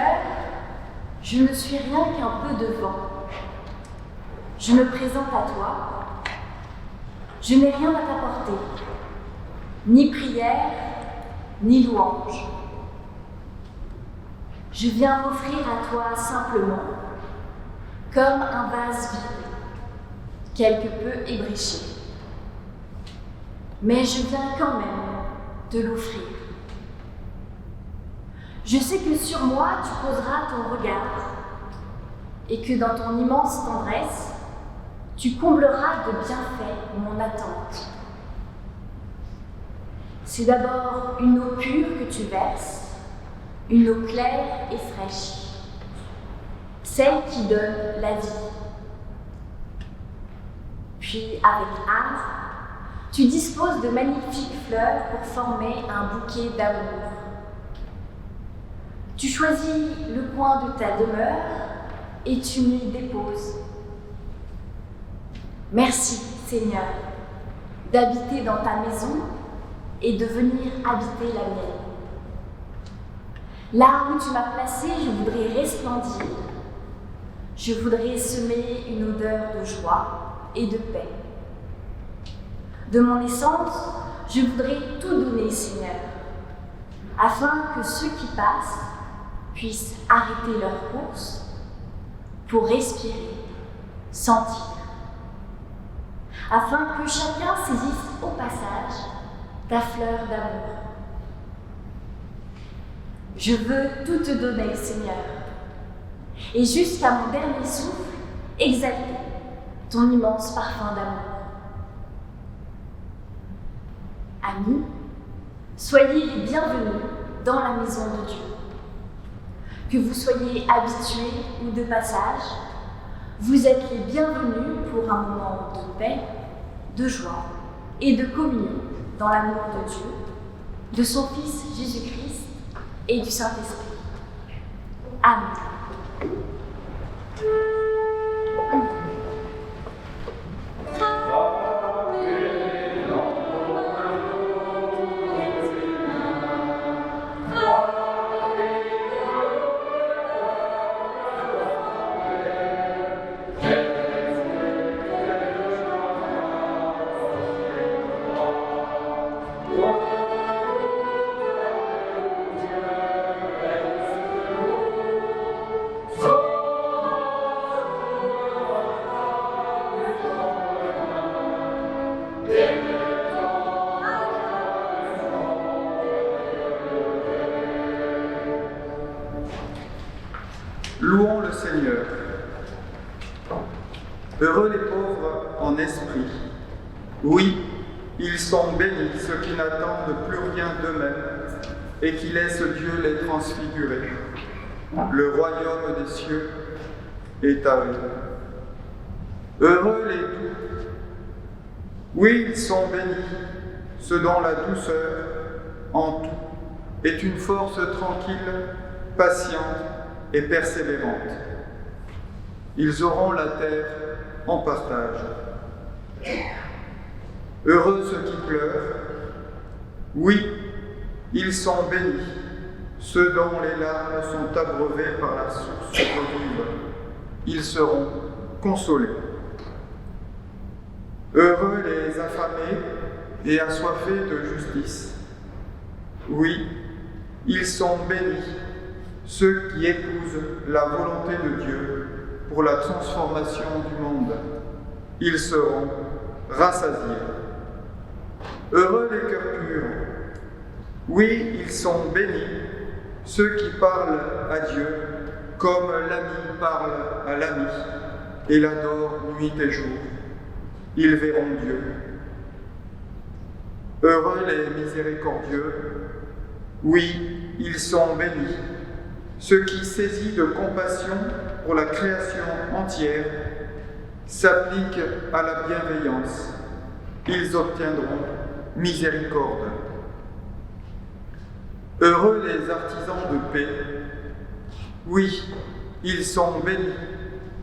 Seigneur, je ne suis rien qu'un peu de vent. Je me présente à toi. Je n'ai rien à t'apporter, ni prière, ni louange. Je viens m'offrir à toi simplement, comme un vase vide, quelque peu ébréché. Mais je viens quand même te l'offrir. Je sais que sur moi tu poseras ton regard et que dans ton immense tendresse, tu combleras de bienfaits mon attente. C'est d'abord une eau pure que tu verses, une eau claire et fraîche, celle qui donne la vie. Puis avec art, tu disposes de magnifiques fleurs pour former un bouquet d'amour. Tu choisis le coin de ta demeure et tu m'y déposes. Merci, Seigneur, d'habiter dans ta maison et de venir habiter la mienne. Là où tu m'as placé, je voudrais resplendir. Je voudrais semer une odeur de joie et de paix. De mon essence, je voudrais tout donner, Seigneur, afin que ceux qui passent puissent arrêter leur course pour respirer, sentir, afin que chacun saisisse au passage ta fleur d'amour. Je veux tout te donner, Seigneur, et jusqu'à mon dernier souffle, exalter ton immense parfum d'amour. Amis, soyez les bienvenus dans la maison de Dieu. Que vous soyez habitués ou de passage, vous êtes les bienvenus pour un moment de paix, de joie et de communion dans l'amour de Dieu, de son Fils Jésus-Christ et du Saint-Esprit. Amen. Louons le Seigneur. Heureux les pauvres en esprit. Oui, ils sont bénis, ceux qui n'attendent plus rien d'eux-mêmes et qui laissent Dieu les transfigurer. Le royaume des cieux est à eux. Heureux les doux. Oui, ils sont bénis, ceux dont la douceur en tout est une force tranquille, patiente et persévérante. Ils auront la terre en partage. Heureux ceux qui pleurent. Oui, ils sont bénis, ceux dont les larmes sont abreuvées par la source vive. Ils seront consolés. Heureux les affamés et assoiffés de justice. Oui, ils sont bénis, ceux qui épousent la volonté de Dieu pour la transformation du monde. Ils seront rassasiés. Heureux les cœurs purs. Oui, ils sont bénis, ceux qui parlent à Dieu comme l'ami parle à l'ami et l'adorent nuit et jour. Ils verront Dieu. Heureux les miséricordieux. Oui, ils sont bénis, ceux qui, saisis de compassion pour la création entière, s'appliquent à la bienveillance. Ils obtiendront miséricorde. Heureux les artisans de paix. Oui, ils sont bénis,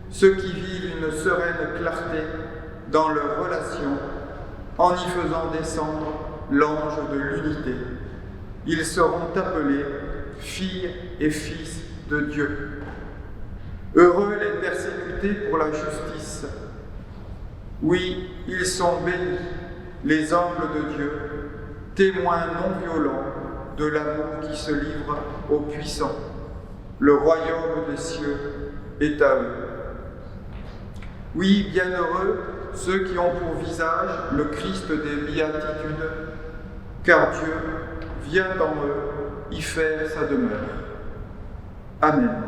ceux qui vivent une sereine clarté dans leurs relations, en y faisant descendre l'ange de l'unité. Ils seront appelés filles et fils de Dieu. Heureux les persécutés pour la justice. Oui, ils sont bénis, les humbles de Dieu, témoins non violents de l'amour qui se livre aux puissants. Le royaume des cieux est à eux. Oui, bienheureux ceux qui ont pour visage le Christ des béatitudes, car Dieu vient en eux y faire sa demeure. Amen.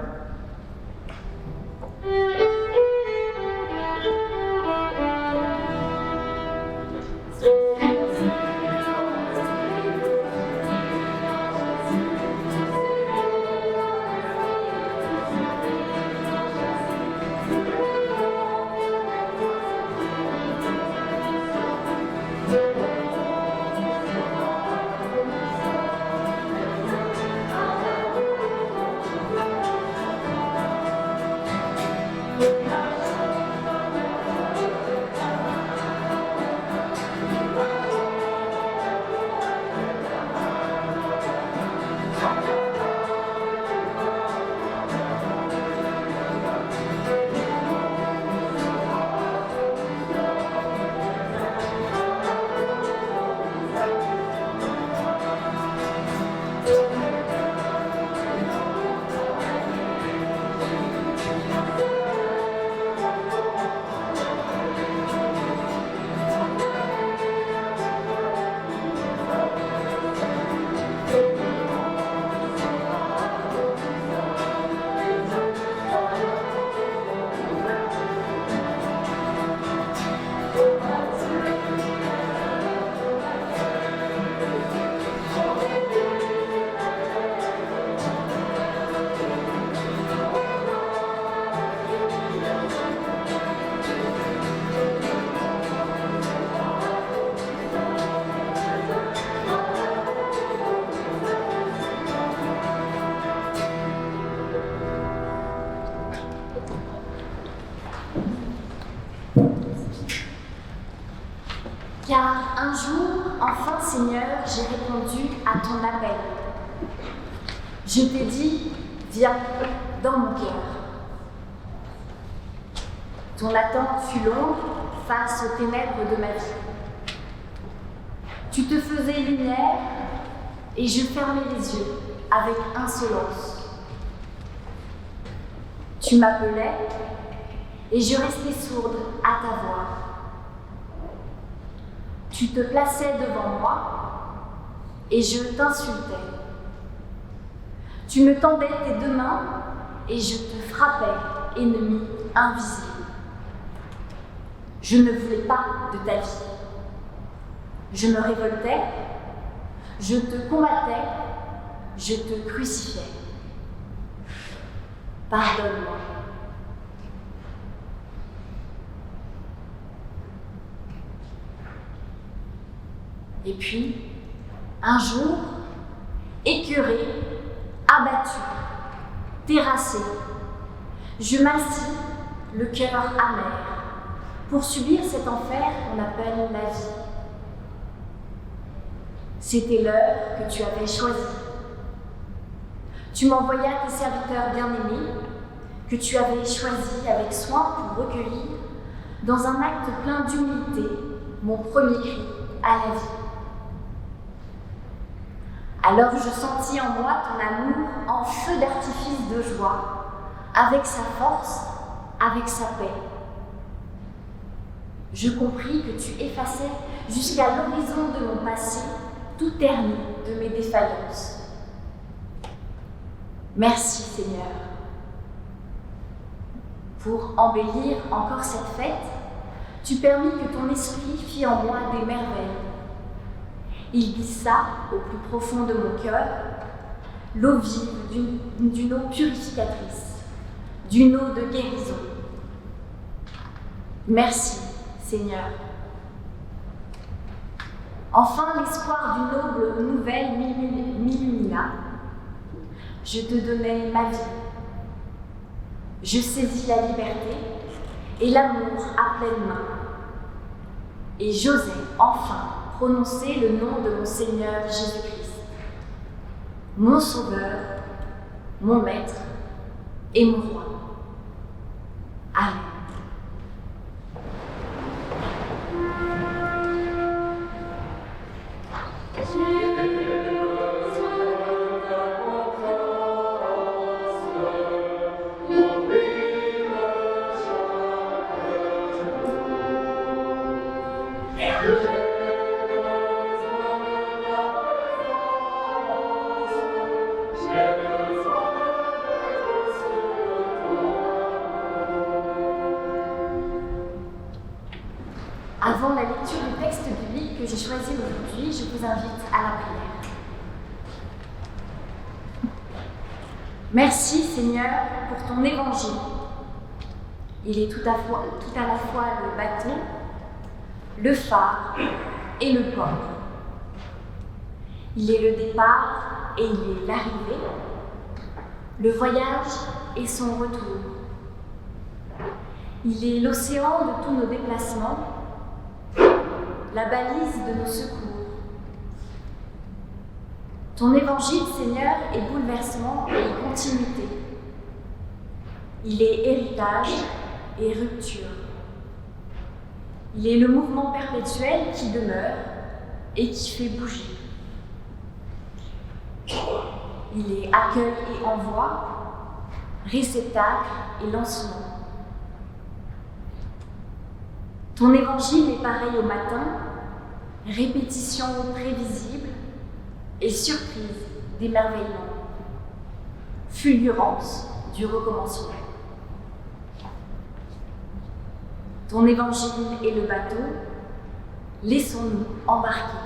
Car un jour, enfin Seigneur, j'ai répondu à ton appel. Je t'ai dit, viens dans mon cœur. Ton attente fut longue face aux ténèbres de ma vie. Tu te faisais lumière et je fermais les yeux avec insolence. Tu m'appelais et je restais sourde à ta voix. Tu te plaçais devant moi et je t'insultais. Tu me tendais tes deux mains et je te frappais, ennemi invisible. Je ne voulais pas de ta vie. Je me révoltais, je te combattais, je te crucifiais. Pardonne-moi. Et puis, un jour, écœuré, abattu, terrassé, je m'assis, le cœur amer, pour subir cet enfer qu'on appelle la vie. C'était l'heure que tu avais choisie. Tu m'envoyas tes serviteurs bien-aimés, que tu avais choisis avec soin pour recueillir, dans un acte plein d'humilité, mon premier cri à la vie. Alors je sentis en moi ton amour en feu d'artifice de joie, avec sa force, avec sa paix. Je compris que tu effaçais jusqu'à l'horizon de mon passé tout terni de mes défaillances. Merci Seigneur. Pour embellir encore cette fête, tu permis que ton esprit fît en moi des merveilles. Il glissa au plus profond de mon cœur l'eau vive d'une eau purificatrice, d'une eau de guérison. Merci, Seigneur. Enfin, l'espoir d'une noble nouvelle m'illumina. Je te donnais ma vie. Je saisis la liberté et l'amour à pleine main. Et j'osais enfin prononcer le nom de mon Seigneur Jésus-Christ, mon Sauveur, mon Maître, et mon roi. Amen. Avant la lecture du texte biblique que j'ai choisi aujourd'hui, je vous invite à la prière. Merci Seigneur pour ton évangile. Il est tout à la fois le bateau, le phare et le port. Il est le départ et il est l'arrivée, le voyage et son retour. Il est l'océan de tous nos déplacements, la balise de nos secours. Ton évangile, Seigneur, est bouleversement et continuité. Il est héritage et rupture. Il est le mouvement perpétuel qui demeure et qui fait bouger. Il est accueil et envoi, réceptacle et lancement. Ton évangile est pareil au matin, répétition prévisible et surprise d'émerveillement, fulgurance du recommencement. Ton évangile est le bateau, laissons-nous embarquer.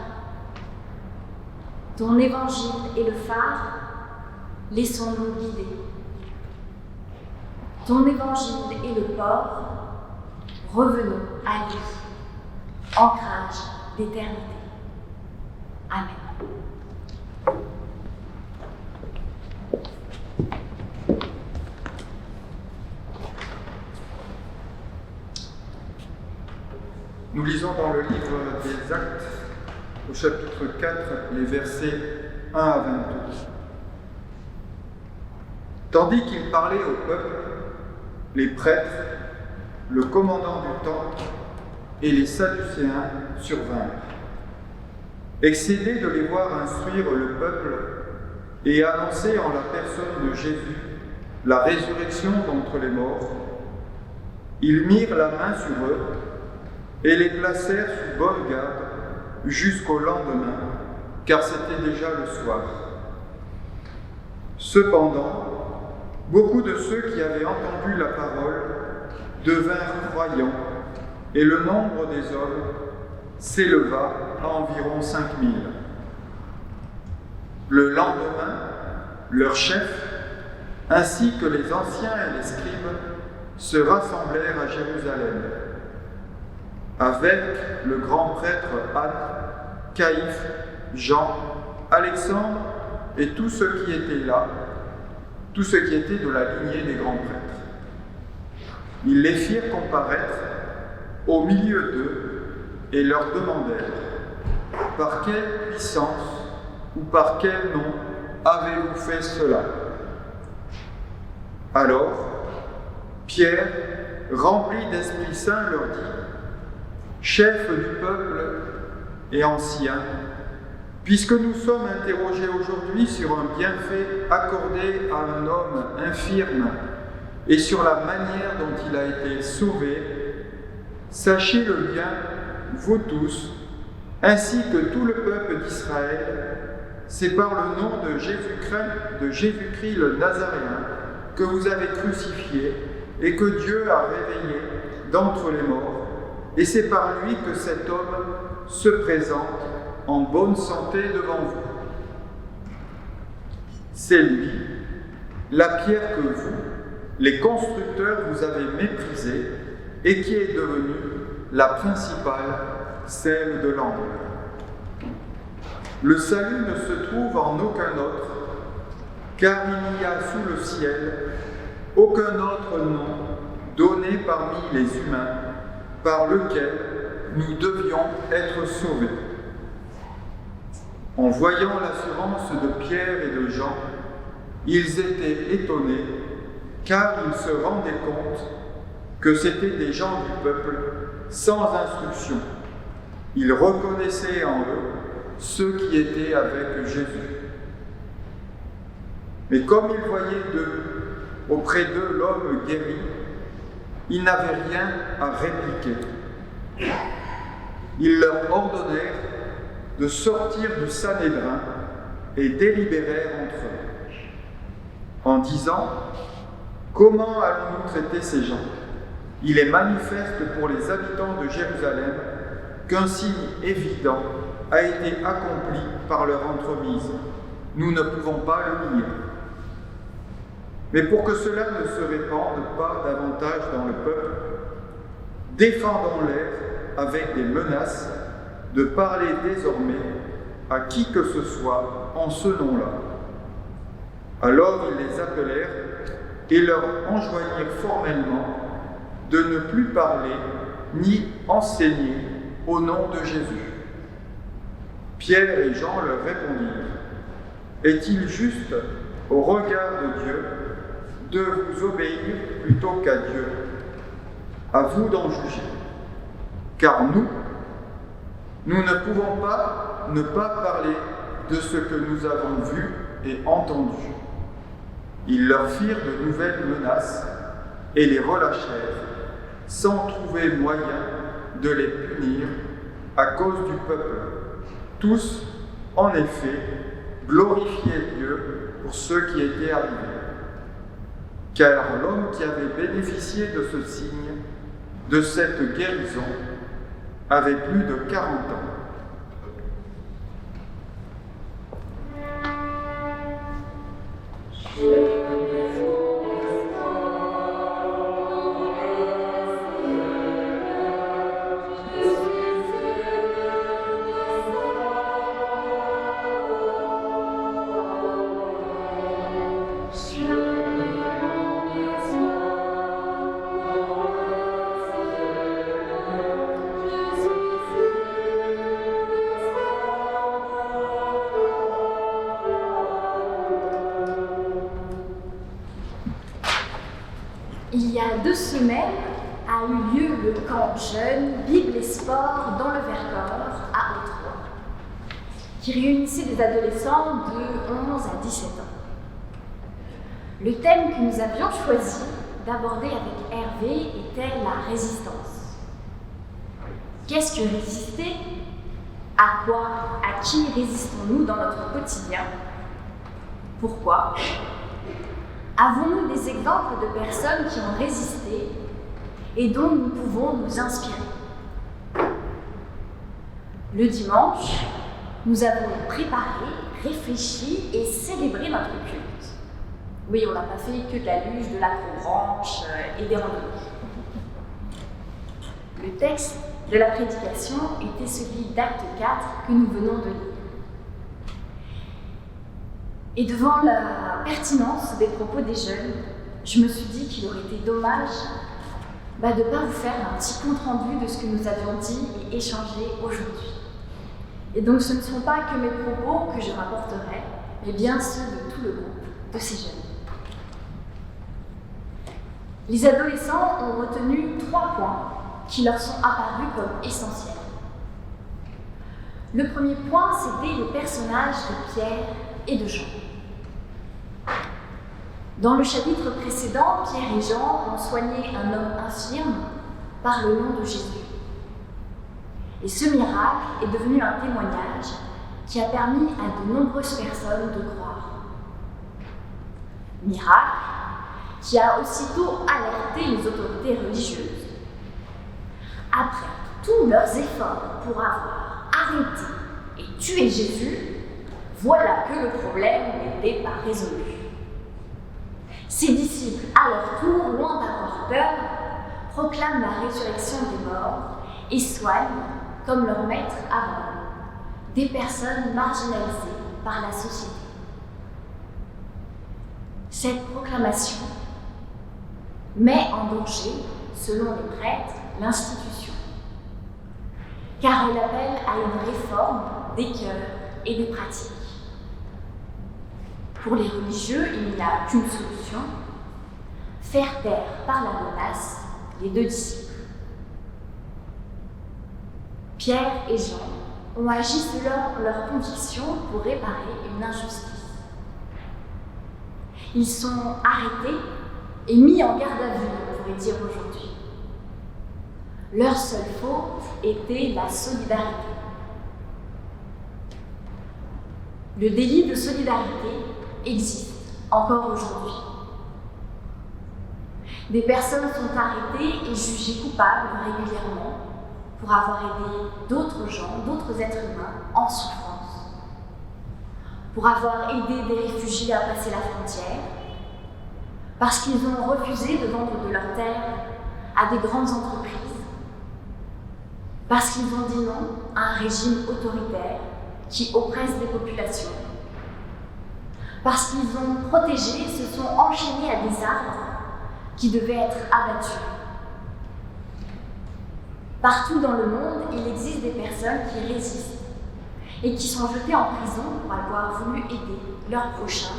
Ton évangile est le phare, laissons-nous guider. Ton évangile est le port, revenons à lui, ancrage d'éternité. Amen. Nous lisons dans le livre des Actes, au chapitre 4, les versets 1 à 22. Tandis qu'il parlait au peuple, les prêtres, le commandant du temple et les Sadducéens survinrent. Excédés de les voir instruire le peuple et annoncer en la personne de Jésus la résurrection d'entre les morts, ils mirent la main sur eux et les placèrent sous bonne garde jusqu'au lendemain, car c'était déjà le soir. Cependant, beaucoup de ceux qui avaient entendu la parole devinrent croyants, et le nombre des hommes s'éleva à environ 5000. Le lendemain, leur chef, ainsi que les anciens et les scribes, se rassemblèrent à Jérusalem, avec le grand prêtre Anne, Caïphe, Jean, Alexandre et tous ceux qui étaient là, tous ceux qui étaient de la lignée des grands prêtres. Ils les firent comparaître au milieu d'eux et leur demandèrent : par quelle puissance ou par quel nom avez-vous fait cela ? Alors, Pierre, rempli d'Esprit Saint, leur dit : chef du peuple et ancien, puisque nous sommes interrogés aujourd'hui sur un bienfait accordé à un homme infirme et sur la manière dont il a été sauvé, sachez-le bien, vous tous, ainsi que tout le peuple d'Israël, c'est par le nom de Jésus-Christ le Nazaréen que vous avez crucifié et que Dieu a réveillé d'entre les morts, et c'est par lui que cet homme se présente en bonne santé devant vous. C'est lui, la pierre que vous, les constructeurs, vous avez méprisée et qui est devenue la principale, celle de l'angle. Le salut ne se trouve en aucun autre, car il n'y a sous le ciel aucun autre nom donné parmi les humains par lequel nous devions être sauvés. En voyant l'assurance de Pierre et de Jean, ils étaient étonnés car ils se rendaient compte que c'étaient des gens du peuple sans instruction. Ils reconnaissaient en eux ceux qui étaient avec Jésus. Mais comme ils voyaient auprès d'eux l'homme guéri, ils n'avaient rien à répliquer. Ils leur ordonnèrent de sortir du Sanhédrin et délibérèrent entre eux, en disant « Comment allons-nous traiter ces gens ? Il est manifeste pour les habitants de Jérusalem qu'un signe évident a été accompli par leur entremise. Nous ne pouvons pas le nier. Mais pour que cela ne se répande pas davantage dans le peuple, défendons-les avec des menaces de parler désormais à qui que ce soit en ce nom-là. » Alors ils les appelèrent et leur enjoignirent formellement de ne plus parler ni enseigner au nom de Jésus. Pierre et Jean leur répondirent : « Est-il juste au regard de Dieu de vous obéir plutôt qu'à Dieu ? À vous d'en juger. Car nous ne pouvons pas ne pas parler de ce que nous avons vu et entendu. » Ils leur firent de nouvelles menaces et les relâchèrent, sans trouver moyen de les punir à cause du peuple. Tous, en effet, glorifiaient Dieu pour ce qui était arrivé. Car l'homme qui avait bénéficié de ce signe, de cette guérison, avait plus de 40 ans. Il y a 2 semaines a eu lieu le camp jeunes, Bible et sport dans le Vercors à Haute-Loire, qui réunissait des adolescents de 11 à 17 ans. Le thème que nous avions choisi d'aborder avec Hervé était la résistance. Qu'est-ce que résister ? À quoi, à qui résistons-nous dans notre quotidien ? Pourquoi ? Avons-nous des exemples de personnes qui ont résisté et dont nous pouvons nous inspirer ? Le dimanche, nous avons préparé, réfléchi et célébré notre culte. Oui, on n'a pas fait que de la luge, de l'acrobranche et des randonnées. Le texte de la prédication était celui d'Acte 4 que nous venons de lire. Et devant la pertinence des propos des jeunes, je me suis dit qu'il aurait été dommage de ne pas vous faire un petit compte-rendu de ce que nous avions dit et échangé aujourd'hui. Et donc ce ne sont pas que mes propos que je rapporterai, mais bien ceux de tout le groupe de ces jeunes. Les adolescents ont retenu 3 points qui leur sont apparus comme essentiels. Le premier point, c'était le personnage de Pierre et de Jean. Dans le chapitre précédent, Pierre et Jean ont soigné un homme infirme par le nom de Jésus. Et ce miracle est devenu un témoignage qui a permis à de nombreuses personnes de croire. Miracle qui a aussitôt alerté les autorités religieuses. Après tous leurs efforts pour avoir arrêté et tué Jésus, voilà que le problème n'était pas résolu. Ses disciples, à leur tour, loin d'avoir peur, proclament la résurrection des morts et soignent, comme leur maître avant eux, des personnes marginalisées par la société. Cette proclamation met en danger, selon les prêtres, l'institution, car elle appelle à une réforme des cœurs et des pratiques. Pour les religieux, il n'y a qu'une solution, faire taire par la menace les 2 disciples. Pierre et Jean ont agi selon leur conviction pour réparer une injustice. Ils sont arrêtés et mis en garde à vue, on pourrait dire aujourd'hui. Leur seule faute était la solidarité. Le délit de solidarité existe encore aujourd'hui. Des personnes sont arrêtées et jugées coupables régulièrement pour avoir aidé d'autres gens, d'autres êtres humains en souffrance, pour avoir aidé des réfugiés à passer la frontière, parce qu'ils ont refusé de vendre de leurs terres à des grandes entreprises, parce qu'ils ont dit non à un régime autoritaire qui oppresse des populations, parce qu'ils ont protégé, se sont enchaînés à des arbres qui devaient être abattus. Partout dans le monde, il existe des personnes qui résistent et qui sont jetées en prison pour avoir voulu aider leur prochain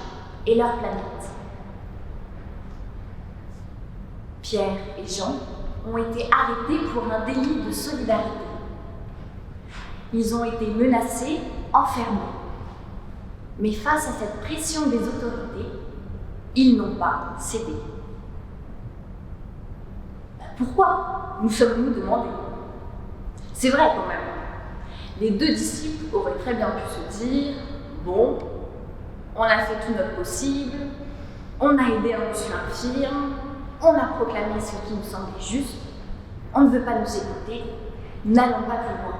et leur planète. Pierre et Jean ont été arrêtés pour un délit de solidarité. Ils ont été menacés, enfermés. Mais face à cette pression des autorités, ils n'ont pas cédé. Pourquoi nous sommes-nous demandé? C'est vrai quand même. Les 2 disciples auraient très bien pu se dire « Bon, on a fait tout notre possible, on a aidé un monsieur infirme, on a proclamé ce qui nous semblait juste, on ne veut pas nous écouter, n'allons pas plus loin.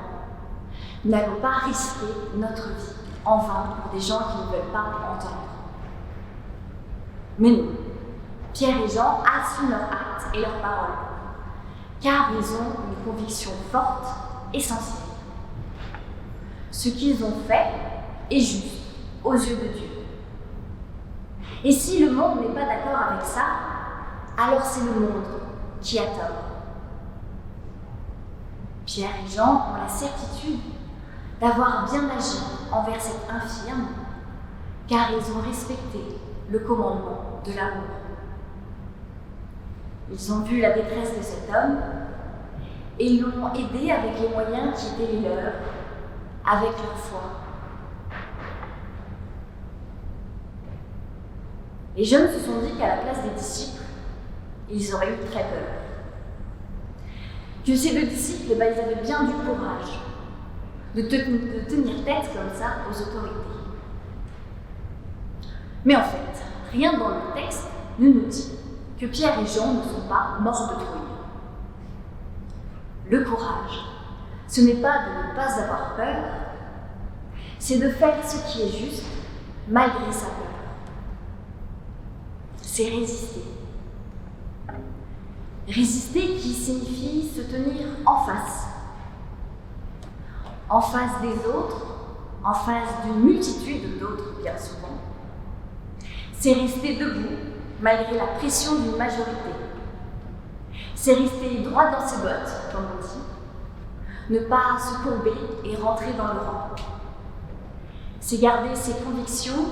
N'allons pas risquer notre vie en vain pour des gens qui ne veulent pas entendre. » Mais non, Pierre et Jean assument leurs actes et leurs paroles, car ils ont une conviction forte et sincère. Ce qu'ils ont fait est juste aux yeux de Dieu. Et si le monde n'est pas d'accord avec ça, alors c'est le monde qui a tort. Pierre et Jean ont la certitude d'avoir bien agi envers cet infirme, car ils ont respecté le commandement de l'amour. Ils ont vu la détresse de cet homme et l'ont aidé avec les moyens qui étaient les leurs, avec leur foi. Les jeunes se sont dit qu'à la place des disciples, ils auraient eu très peur. Que ces 2 disciples, ils avaient bien du courage de tenir tête comme ça aux autorités. Mais en fait, rien dans le texte ne nous dit que Pierre et Jean ne sont pas morts de trouille. Le courage, ce n'est pas de ne pas avoir peur, c'est de faire ce qui est juste malgré sa peur. C'est résister. Résister qui signifie se tenir en face des autres, en face d'une multitude d'autres bien souvent. C'est rester debout malgré la pression d'une majorité. C'est rester droit dans ses bottes, comme on dit, ne pas se courber et rentrer dans le rang. C'est garder ses convictions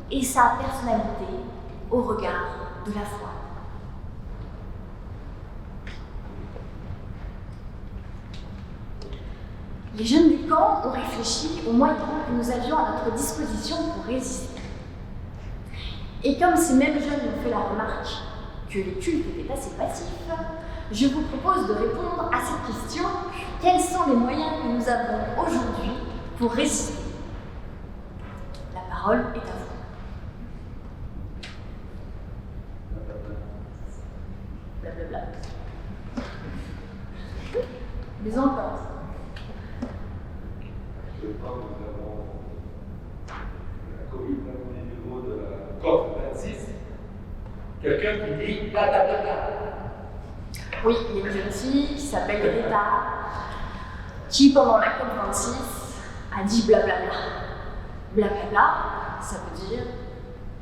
et sa personnalité au regard de la foi. Les jeunes du camp ont réfléchi aux moyens que nous avions à notre disposition pour résister. Et comme ces mêmes jeunes ont fait la remarque que le culte était assez passif, je vous propose de répondre à cette question: quels sont les moyens que nous avons aujourd'hui pour résister? La parole est à vous. Blablabla. Mais encore. Je crois que nous avons la Covid au niveau de la COP26. Quelqu'un qui dit blablabla. Oui, il y a une jeune fille qui s'appelle Greta, qui pendant la COP26 a dit blablabla. Blablabla, ça veut dire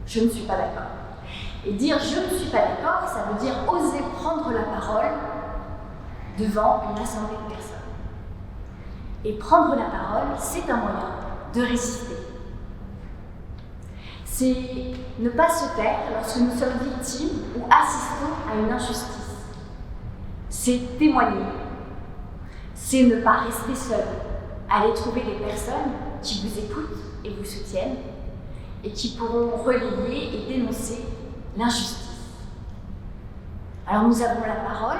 je ne suis pas d'accord. Et dire je ne suis pas d'accord, ça veut dire oser prendre la parole devant une assemblée de personnes. Et prendre la parole, c'est un moyen de résister. C'est ne pas se taire lorsque nous sommes victimes ou assistons à une injustice. C'est témoigner. C'est ne pas rester seul. Aller trouver des personnes qui vous écoutent et vous soutiennent et qui pourront relayer et dénoncer l'injustice. Alors nous avons la parole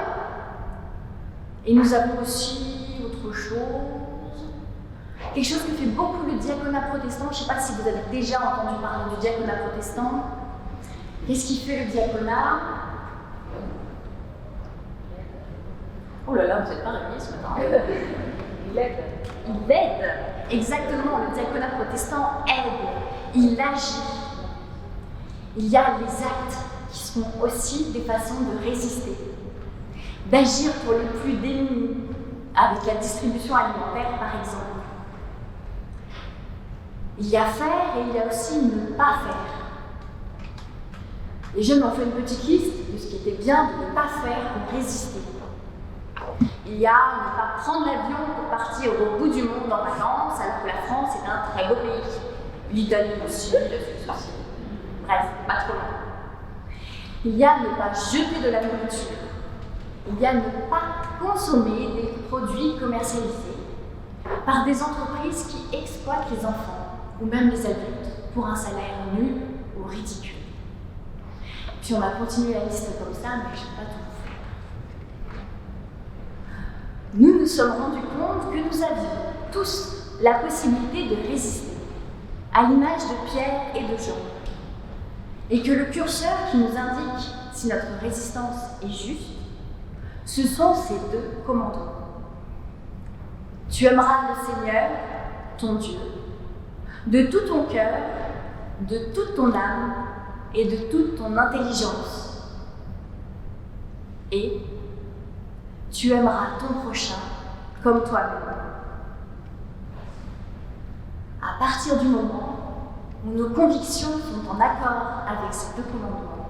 et nous avons aussi autre chose. Quelque chose que fait beaucoup le diaconat protestant. Je ne sais pas si vous avez déjà entendu parler du diaconat protestant. Qu'est-ce qui fait le diaconat? Oh là là, vous n'êtes pas réveillés ce matin. Il aide. Il aide. Exactement, le diaconat protestant aide. Il agit. Il y a les actes qui sont aussi des façons de résister. D'agir pour les plus démunis, avec la distribution alimentaire par exemple. Il y a faire et il y a aussi ne pas faire. Les jeunes ont fait une petite liste de ce qui était bien de ne pas faire pour résister. Il y a ne pas prendre l'avion pour partir au bout du monde en vacances, alors que la France est un très beau pays. L'Italie aussi, la Suisse aussi. Bref, pas trop loin. Il y a ne pas jeter de la nourriture. Il y a ne pas consommer des produits commercialisés par des entreprises qui exploitent les enfants ou même les adultes pour un salaire nul ou ridicule. Puis on a continué la liste comme ça, mais je ne vais pas tout vous faire. Nous nous sommes rendus compte que nous avions tous la possibilité de résister, à l'image de Pierre et de Jean, et que le curseur qui nous indique si notre résistance est juste, ce sont ces deux commandements. Tu aimeras le Seigneur, ton Dieu, de tout ton cœur, de toute ton âme et de toute ton intelligence. Et tu aimeras ton prochain comme toi-même. À partir du moment où nos convictions sont en accord avec ces deux commandements,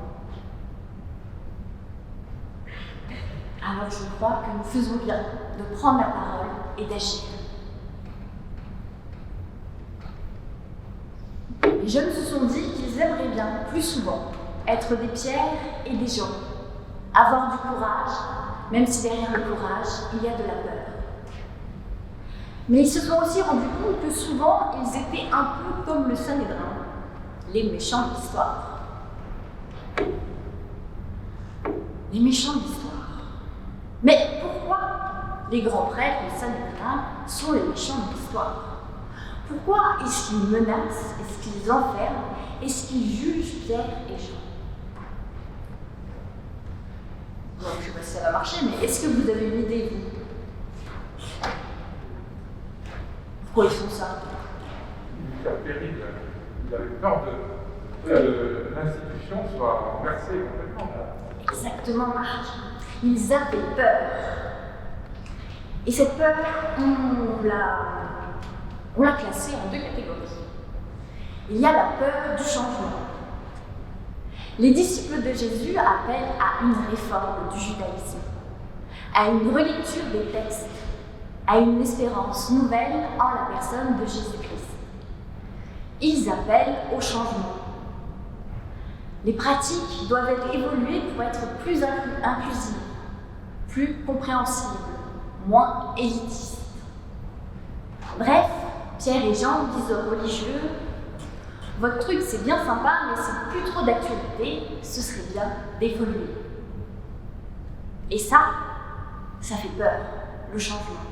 alors je crois que nous faisons bien de prendre la parole et d'agir. Les jeunes se sont dit qu'ils aimeraient bien, plus souvent, être des Pierre et des Jean, avoir du courage, même si derrière le courage, il y a de la peur. Mais ils se sont aussi rendus compte que souvent, ils étaient un peu comme le Sanhédrin, les méchants de l'histoire. Les méchants de l'histoire. Mais pourquoi les grands prêtres, les Sanhédrins, sont les méchants de l'histoire? Pourquoi est-ce qu'ils menacent, est-ce qu'ils enferment, est-ce qu'ils jugent Pierre et Jean? Bon, je ne sais pas si ça va marcher, mais est-ce que vous avez une idée, vous? Pourquoi ils font ça? C'est terrible. Ils avaient peur que l'institution soit renversée complètement. Exactement, Marc. Ils avaient peur. Et cette peur, on l'a classée en deux catégories. Il y a la peur du changement. Les disciples de Jésus appellent à une réforme du judaïsme, à une relecture des textes, à une espérance nouvelle en la personne de Jésus-Christ. Ils appellent au changement. Les pratiques doivent être évoluées pour être plus inclusives, plus compréhensibles, moins élitistes. Bref, Pierre et Jean disent aux religieux « Votre truc c'est bien sympa, mais c'est plus trop d'actualité, ce serait bien d'évoluer. » Et ça fait peur, le changement.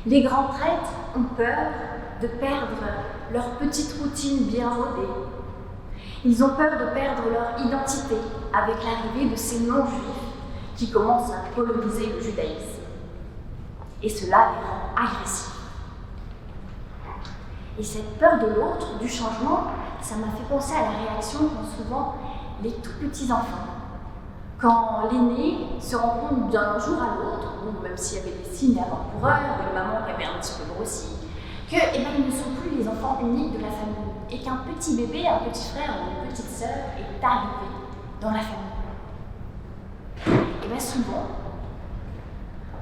Les grands prêtres ont peur de perdre leur petite routine bien rodée. Ils ont peur de perdre leur identité avec l'arrivée de ces non-juifs qui commencent à coloniser le judaïsme. Et cela les rend agressifs. Et cette peur de l'autre, du changement, ça m'a fait penser à la réaction qu'ont souvent les tout petits enfants. Quand l'aîné se rend compte d'un jour à l'autre, ou même s'il y avait des signes avant-coureurs, ou une maman qui avait un petit peu grossi, que ils ne sont plus les enfants uniques de la famille, et qu'un petit bébé, un petit frère ou une petite sœur est arrivé dans la famille. Et bien souvent,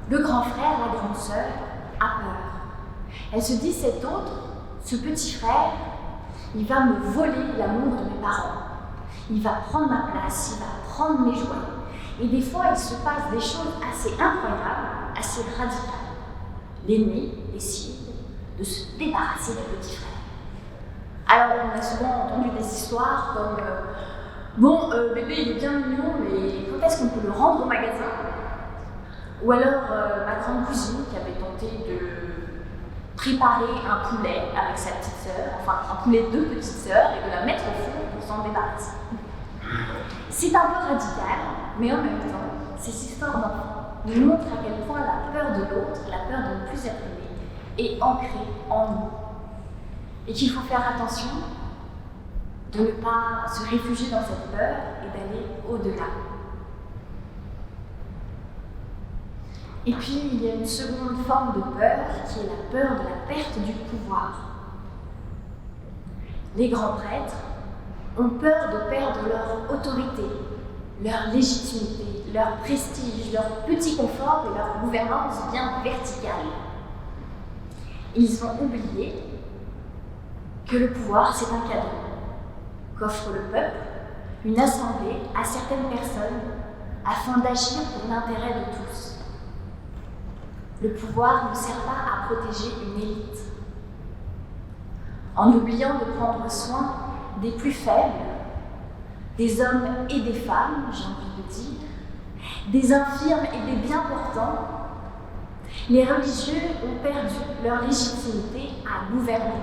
le grand frère, la grande sœur, a peur. Elle se dit, cet autre, ce petit frère, il va me voler l'amour de mes parents. Il va prendre ma place, il va prendre mes jouets. Et des fois, il se passe des choses assez incroyables, assez radicales. L'aîné décide de se débarrasser du petit frère. Alors, on a souvent entendu des histoires comme bon, bébé, il est bien mignon, mais quand est-ce qu'on peut le rendre au magasin? Ou alors, ma grande cousine qui avait tenté de préparer un poulet avec sa petite sœur, enfin un poulet de petite sœur, et de la mettre au four pour s'en débarrasser. C'est un peu radical, mais en même temps, ces histoires d'enfants nous montrent à quel point la peur de l'autre, la peur de ne plus être aimé, est ancrée en nous. Et qu'il faut faire attention de ne pas se réfugier dans cette peur et d'aller au-delà. Et puis, il y a une seconde forme de peur qui est la peur de la perte du pouvoir. Les grands prêtres ont peur de perdre leur autorité, leur légitimité, leur prestige, leur petit confort et leur gouvernance bien verticale. Ils ont oublié que le pouvoir, c'est un cadeau qu'offre le peuple, une assemblée à certaines personnes afin d'agir pour l'intérêt de tous. Le pouvoir ne sert pas à protéger une élite. En oubliant de prendre soin des plus faibles, des hommes et des femmes, j'ai envie de dire, des infirmes et des bien portants, les religieux ont perdu leur légitimité à gouverner.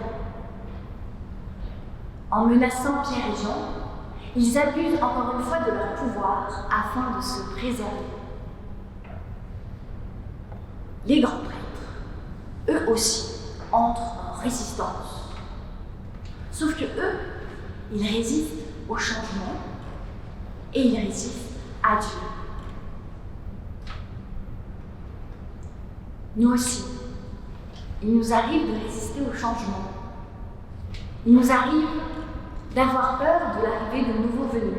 En menaçant Pierre et Jean, ils abusent encore une fois de leur pouvoir afin de se préserver. Les grands prêtres, eux aussi, entrent en résistance. Sauf que eux, ils résistent au changement et ils résistent à Dieu. Nous aussi, il nous arrive de résister au changement. Il nous arrive d'avoir peur de l'arrivée de nouveaux venus,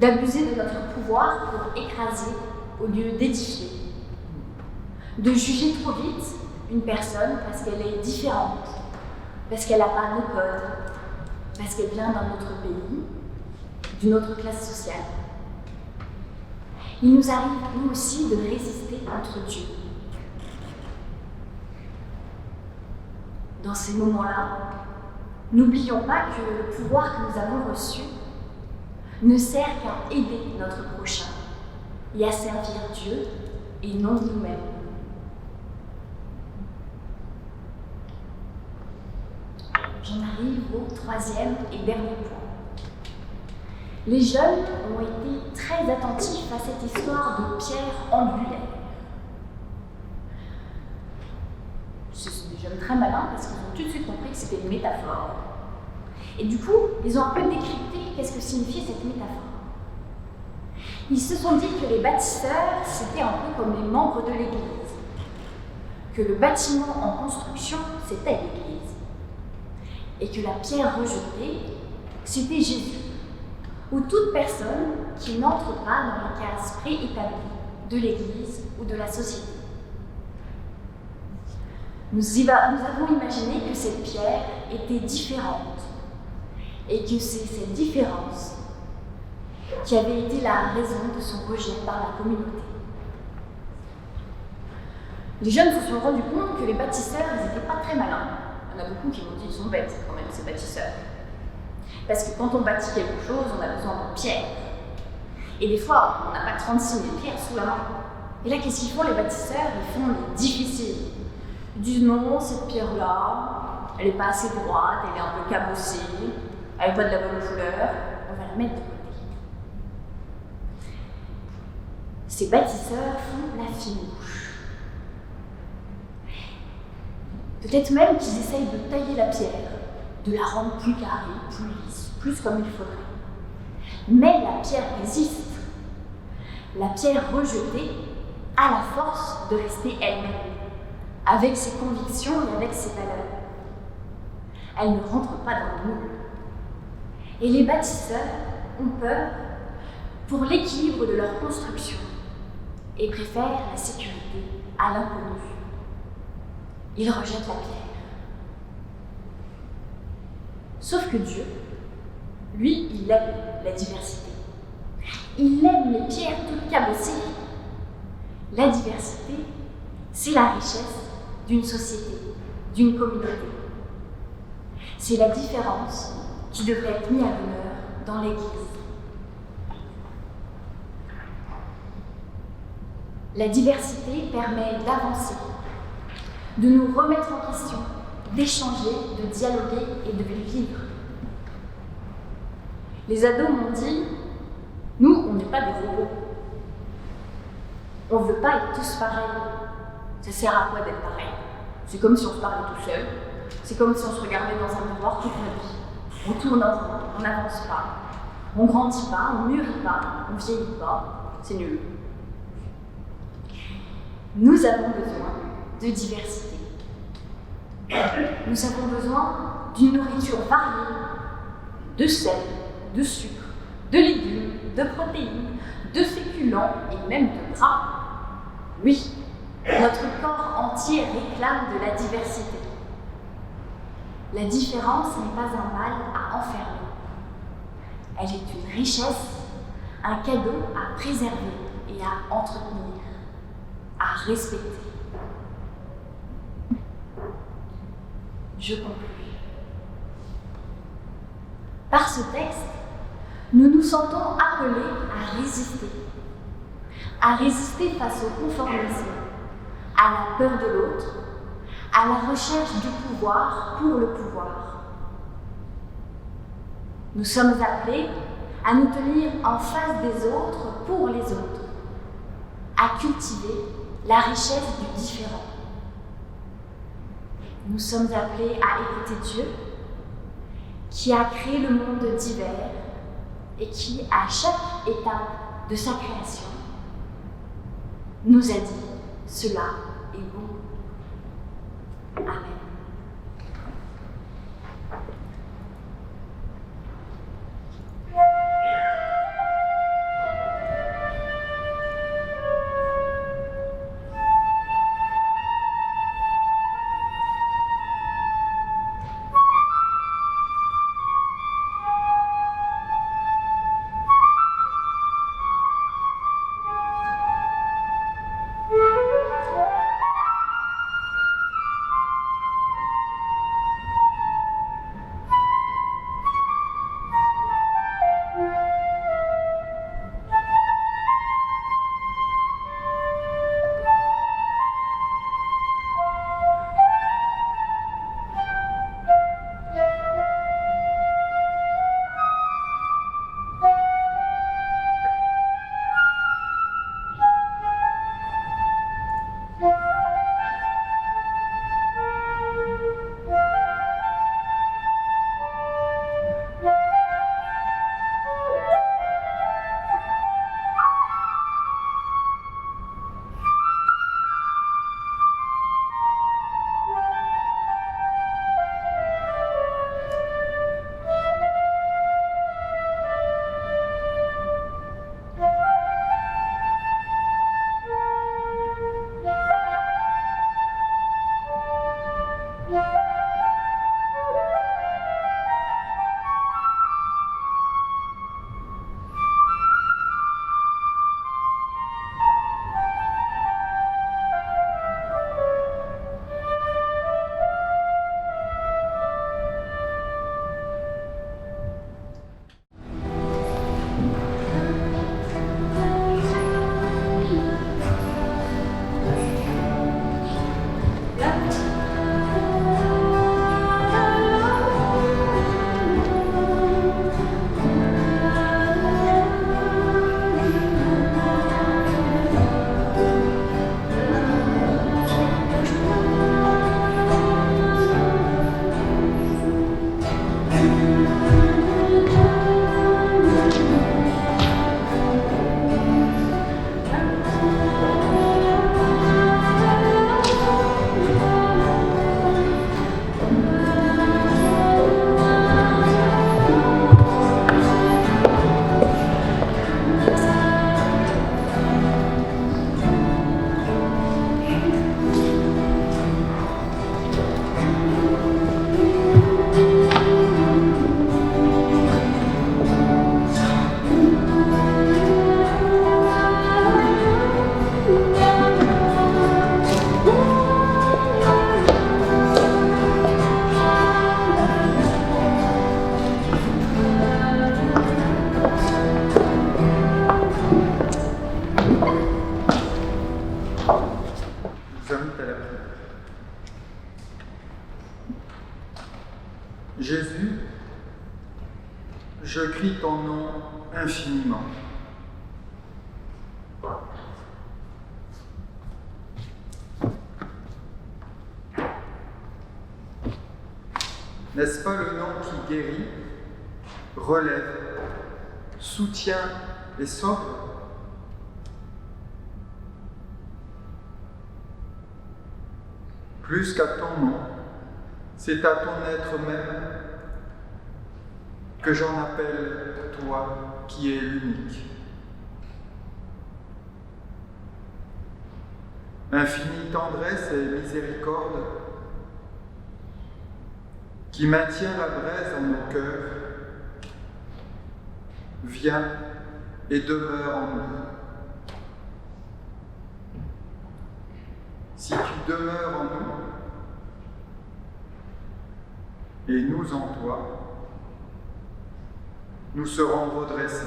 d'abuser de notre pouvoir pour écraser au lieu d'édifier, de juger trop vite une personne parce qu'elle est différente, parce qu'elle n'a pas nos codes, parce qu'elle vient d'un autre pays, d'une autre classe sociale. Il nous arrive, nous aussi, de résister contre Dieu. Dans ces moments-là, n'oublions pas que le pouvoir que nous avons reçu ne sert qu'à aider notre prochain et à servir Dieu et non nous-mêmes. J'en arrive au troisième et dernier point. Les jeunes ont été très attentifs à cette histoire de pierre angulaire. Ce sont des jeunes très malins parce qu'ils ont tout de suite compris que c'était une métaphore. Et du coup, ils ont un peu décrypté qu'est-ce que signifiait cette métaphore. Ils se sont dit que les bâtisseurs, c'était un peu comme les membres de l'Église. Que le bâtiment en construction, c'était l'Église. Et que la pierre rejetée, c'était Jésus. Ou toute personne qui n'entre pas dans les cases préétablies de l'Église ou de la société. Nous avons imaginé que cette pierre était différente et que c'est cette différence qui avait été la raison de son rejet par la communauté. Les jeunes se sont rendus compte que les bâtisseurs, ils n'étaient pas très malins. Il y en a beaucoup qui m'ont dit qu'ils sont bêtes quand même, ces bâtisseurs. Parce que quand on bâtit quelque chose, on a besoin de pierres. Et des fois, on n'a pas 36 000 pierres sous la main. Et là, qu'est-ce qu'ils font les bâtisseurs? Ils font les difficiles. Ils disent non, cette pierre-là, elle n'est pas assez droite, elle est un peu cabossée, elle n'est pas de la bonne couleur, on va la mettre de côté. Ces bâtisseurs font la fine bouche. Peut-être même qu'ils essayent de tailler la pierre, de la rendre plus carrée, plus lisse, plus comme il faudrait. Mais la pierre résiste. La pierre rejetée a la force de rester elle-même, avec ses convictions et avec ses valeurs. Elle ne rentre pas dans le moule. Et les bâtisseurs ont peur pour l'équilibre de leur construction et préfèrent la sécurité à l'inconnu. Ils rejettent la pierre. Sauf que Dieu, Lui, il aime la diversité. Il aime les pierres toutes cabossées. La diversité, c'est la richesse d'une société, d'une communauté. C'est la différence qui devrait être mise à l'honneur dans l'Église. La diversité permet d'avancer, de nous remettre en question, d'échanger, de dialoguer et de vivre. Les ados m'ont dit, nous, on n'est pas des robots. On ne veut pas être tous pareils. Ça sert à quoi d'être pareil? C'est comme si on se parlait tout seul. C'est comme si on se regardait dans un miroir toute notre vie. On tourne en rond, on n'avance pas. On grandit pas, on mûrit pas, on vieillit pas. C'est nul. Nous avons besoin de diversité. Nous avons besoin d'une nourriture variée, de sel, de sucre, de légumes, de protéines, de féculents et même de gras. Oui, notre corps entier réclame de la diversité. La différence n'est pas un mal à enfermer. Elle est une richesse, un cadeau à préserver et à entretenir, à respecter. Je conclus. Par ce texte, nous nous sentons appelés à résister face au conformisme, à la peur de l'autre, à la recherche du pouvoir pour le pouvoir. Nous sommes appelés à nous tenir en face des autres pour les autres, à cultiver la richesse du différent. Nous sommes appelés à écouter Dieu, qui a créé le monde divers et qui, à chaque étape de sa création, nous a dit « Cela est bon ». Amen. infiniment. N'est-ce pas le nom qui guérit, relève, soutient et sauve? Plus qu'à ton nom, c'est à ton être même que j'en appelle toi qui es l'unique. Infinie tendresse et miséricorde, qui maintient la braise en nos cœurs, viens et demeure en nous. Si tu demeures en nous, et nous en toi, nous serons redressés.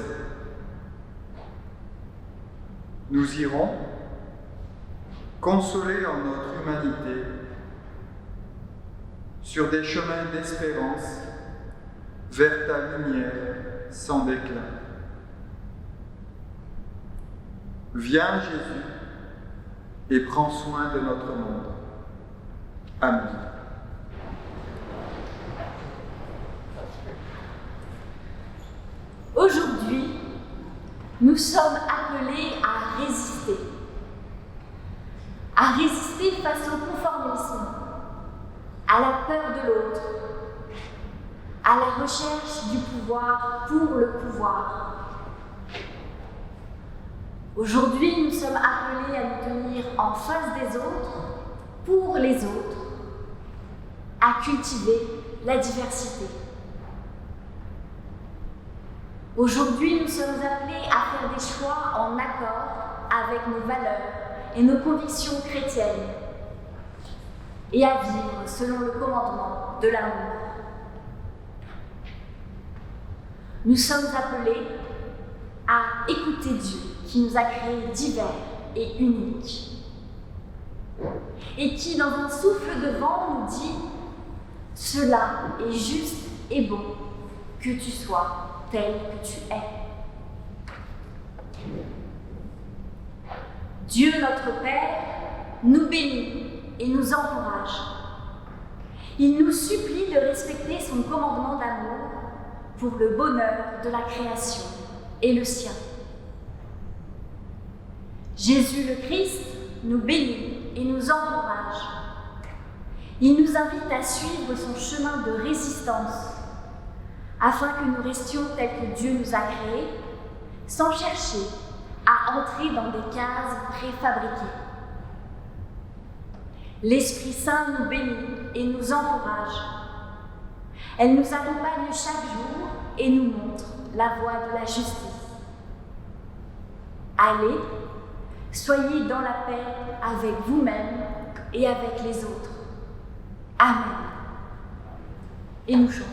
Nous irons, consolés en notre humanité, sur des chemins d'espérance vers ta lumière sans déclin. Viens Jésus et prends soin de notre monde. Amen. Aujourd'hui, nous sommes appelés à résister. À résister face au conformisme, à la peur de l'autre, à la recherche du pouvoir pour le pouvoir. Aujourd'hui, nous sommes appelés à nous tenir en face des autres, pour les autres, à cultiver la diversité. Aujourd'hui, nous sommes appelés à faire des choix en accord avec nos valeurs et nos convictions chrétiennes, et à vivre selon le commandement de l'amour. Nous sommes appelés à écouter Dieu qui nous a créés divers et uniques, et qui, dans un souffle de vent, nous dit « Cela est juste et bon que tu sois tel que tu es ». Dieu notre Père nous bénit et nous encourage. Il nous supplie de respecter son commandement d'amour pour le bonheur de la création et le sien. Jésus le Christ nous bénit et nous encourage. Il nous invite à suivre son chemin de résistance afin que nous restions tels que Dieu nous a créés, sans chercher à entrer dans des cases préfabriquées. L'Esprit Saint nous bénit et nous encourage. Elle nous accompagne chaque jour et nous montre la voie de la justice. Allez, soyez dans la paix avec vous-même et avec les autres. Amen. Et nous chantons.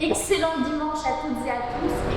Excellent dimanche à toutes et à tous.